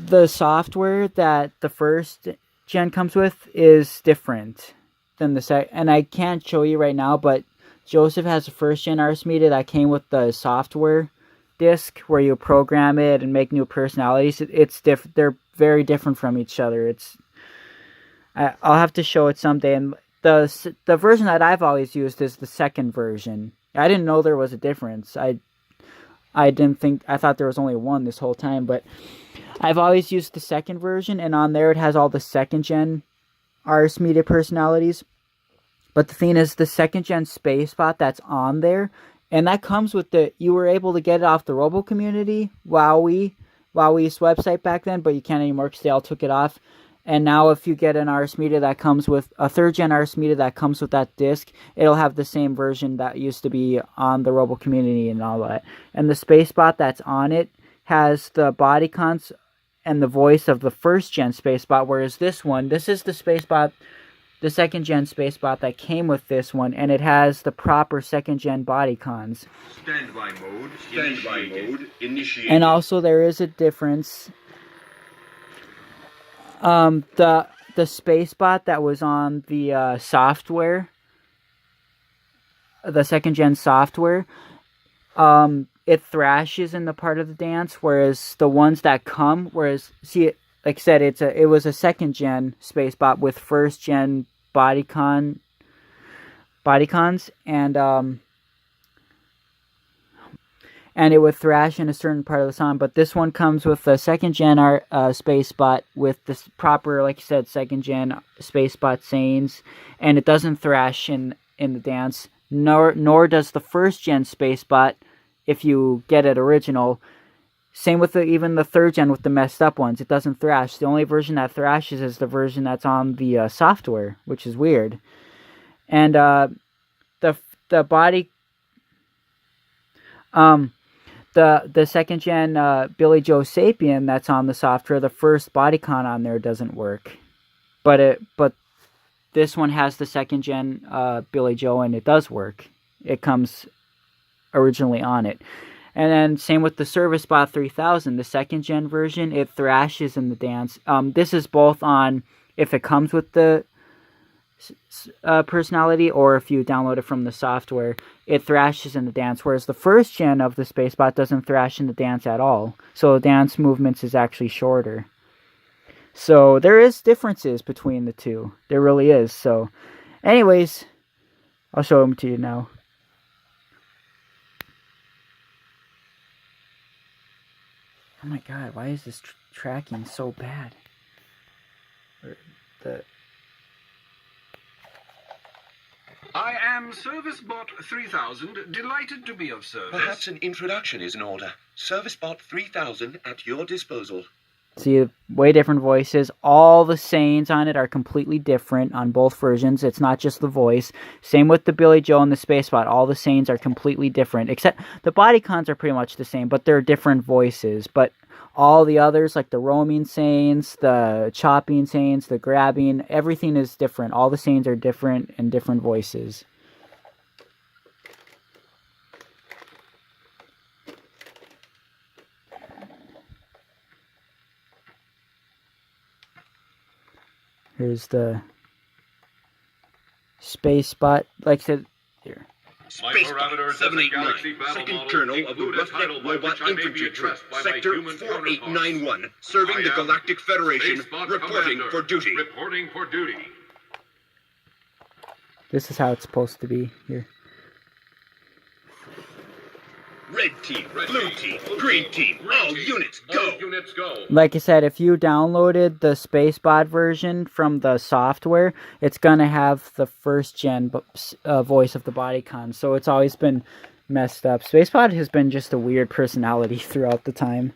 the software that the first gen comes with is different than the second. And I can't show you right now, but Joseph has a first gen Ars Media that came with the software disc where you program it and make new personalities. It's different. They're very different from each other. I'll have to show it someday. And the version that I've always used is the second version. I didn't know there was a difference. I didn't think, I thought there was only one this whole time, but I've always used the second version, and on there it has all the second gen Ars Media personalities. But the thing is, the second gen Spacebot that's on there, and that comes with you were able to get it off the Robo Community Wowie's website back then, but you can't anymore because they all took it off. And now if you get an Ars Media that comes with a third gen Ars Media that comes with that disc, it'll have the same version that used to be on the Robo Community and all that. And the Spacebot that's on it has the bodycons and the voice of the first gen Spacebot, whereas this is the Spacebot, the second gen Spacebot that came with this one, and it has the proper second gen bodycons. Standby mode initiated. And also there is a difference. The Spacebot that was on the software, the second gen software, it thrashes in the part of the dance, whereas the ones that come, see, like I said, it was a second gen Spacebot with first gen bodycons, and it would thrash in a certain part of the song. But this one comes with the second gen Spacebot with the proper, like you said, second gen Spacebot sayings, and it doesn't thrash in the dance. Nor does the first gen Spacebot if you get it original. Same with even the third gen with the messed up ones. It doesn't thrash. The only version that thrashes is the version that's on the software, which is weird. And the body, the second gen Billy Joe Sapien that's on the software, the first bodycon on there doesn't work. But this one has the second gen Billy Joe, and it does work. It comes originally on it. And then same with the Servicebot 3000, the second gen version, it thrashes in the dance. This is both on if it comes with the personality or if you download it from the software, it thrashes in the dance. Whereas the first gen of the Spacebot doesn't thrash in the dance at all. So the dance movements is actually shorter. So there is differences between the two. There really is. So anyways, I'll show them to you now. Oh my god, why is this tracking so bad? I am Servicebot 3000, delighted to be of service. Perhaps an introduction is in order. Servicebot 3000 at your disposal. See, way different voices. All the sayings on it are completely different on both versions. It's not just the voice. Same with the Billy Joe and the Spacebot. All the sayings are completely different. Except the bodycons are pretty much the same, but they're different voices. But all the others, like the roaming sayings, the chopping sayings, the grabbing, everything is different. All the sayings are different and different voices. Here's the Spacebot, like I said, here. Spacebot 789, second colonel of the Roughneck Robot Infantry Troop, Sector 4891, serving the Galactic Federation, reporting for duty. This is how it's supposed to be here. Red team, blue team, green team, all units go! Like I said, if you downloaded the Spacebot version from the software, it's going to have the first gen voice of the bodycon. So it's always been messed up. Spacebot has been just a weird personality throughout the time.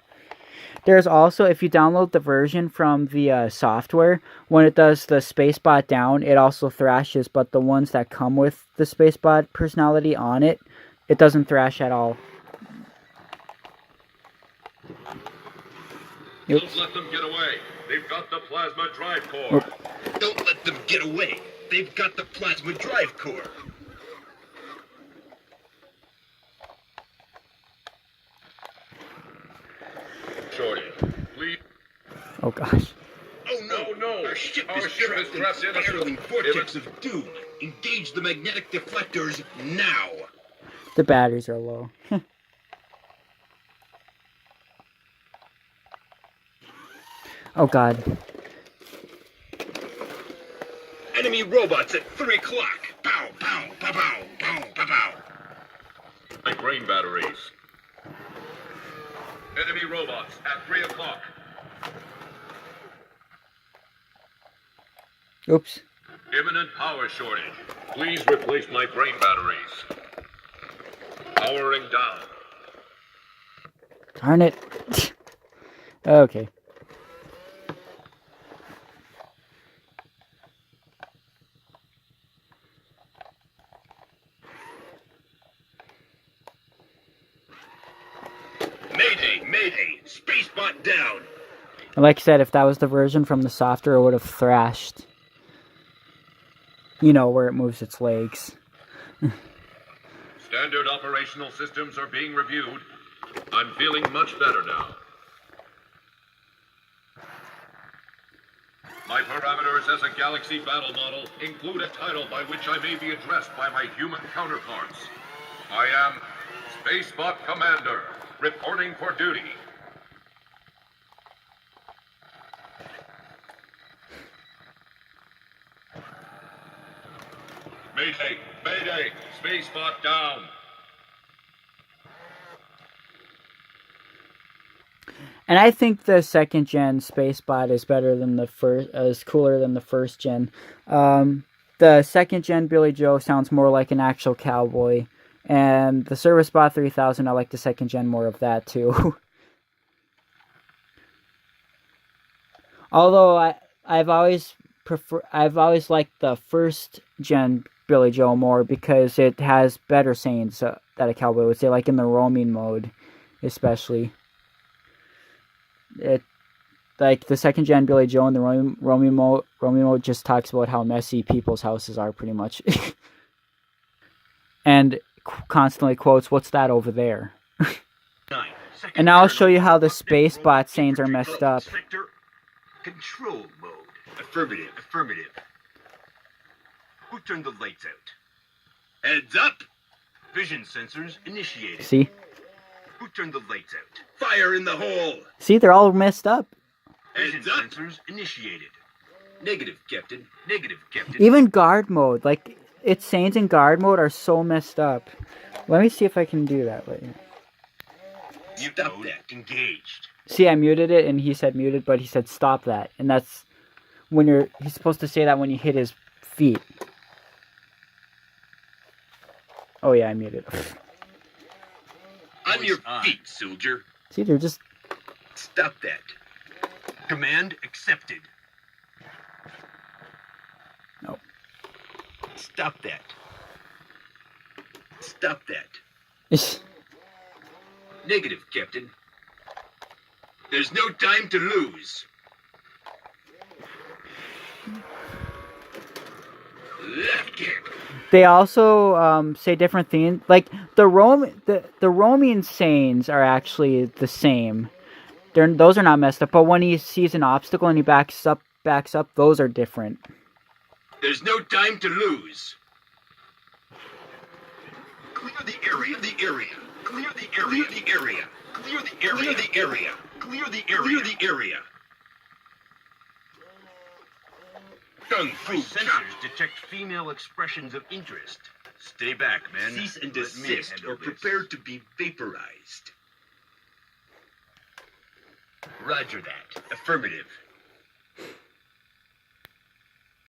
There's also, if you download the version from the software, when it does the Spacebot down, it also thrashes, but the ones that come with the Spacebot personality on it, it doesn't thrash at all. Don't let them get away. They've got the plasma drive core. Don't let them get away. They've got the plasma drive core. Shorty, please. Oh gosh. Oh no, Oh, no. Our ship Our is ship trapped is trapped in in a a spiraling spiraling vortex of doom. Engage the magnetic deflectors now. The batteries are low. Oh god. Enemy robots at 3 o'clock. Pow, pow, pow, pow, pow, pow, pow. My brain batteries. Enemy robots at 3 o'clock. Oops. Imminent power shortage. Please replace my brain batteries. Powering down. Darn it. Okay. Mayday, mayday. Spacebot down. And like I said, if that was the version from the software, it would have thrashed. You know, where it moves its legs. Standard operational systems are being reviewed. I'm feeling much better now. My parameters as a Galaxy battle model include a title by which I may be addressed by my human counterparts. I am Spacebot Commander, reporting for duty. Mayday! Mayday! Spacebot down! And I think the second gen Spacebot is better than the first, is cooler than the first gen. The second gen Billy Joe sounds more like an actual cowboy. And the Servicebot 3000, I like the second gen more of that too. Although I've always liked the first gen Billy Joe more because it has better sayings that a cowboy would say, like in the roaming mode, especially. It like the second gen Billy Joe in the roaming mode just talks about how messy people's houses are, pretty much, and constantly quotes, "What's that over there?" And now I'll show you how the Spacebot sayings are messed up. Sector control mode. Affirmative. Affirmative. Who turned the lights out? Heads up. Vision sensors initiated. See? Who turned the lights out? Fire in the hole. See, they're all messed up. Vision sensors initiated. Negative, Captain. Negative, Captain. Even guard mode, like its sayings in guard mode are so messed up. Let me see if I can do that later. Stop that. Engaged. See, I muted it, and he said muted, but he said stop that, and that's when he's supposed to say that when you hit his feet. Oh yeah, I muted. On your feet, soldier. See, they're just... Stop that. Command accepted. No. Stop that. Stop that. Negative, Captain. There's no time to lose. Left kick. They also say different things. Like the roaming sayings are actually the same. Those are not messed up. But when he sees an obstacle and he backs up, those are different. There's no time to lose. Clear the area. The area. Clear the area. The area. Clear the area. The area. Clear the area. Clear the area. Kung Fu sensors detect female expressions of interest. Stay back, man. Cease and desist, or prepare to be vaporized. Roger that. Affirmative.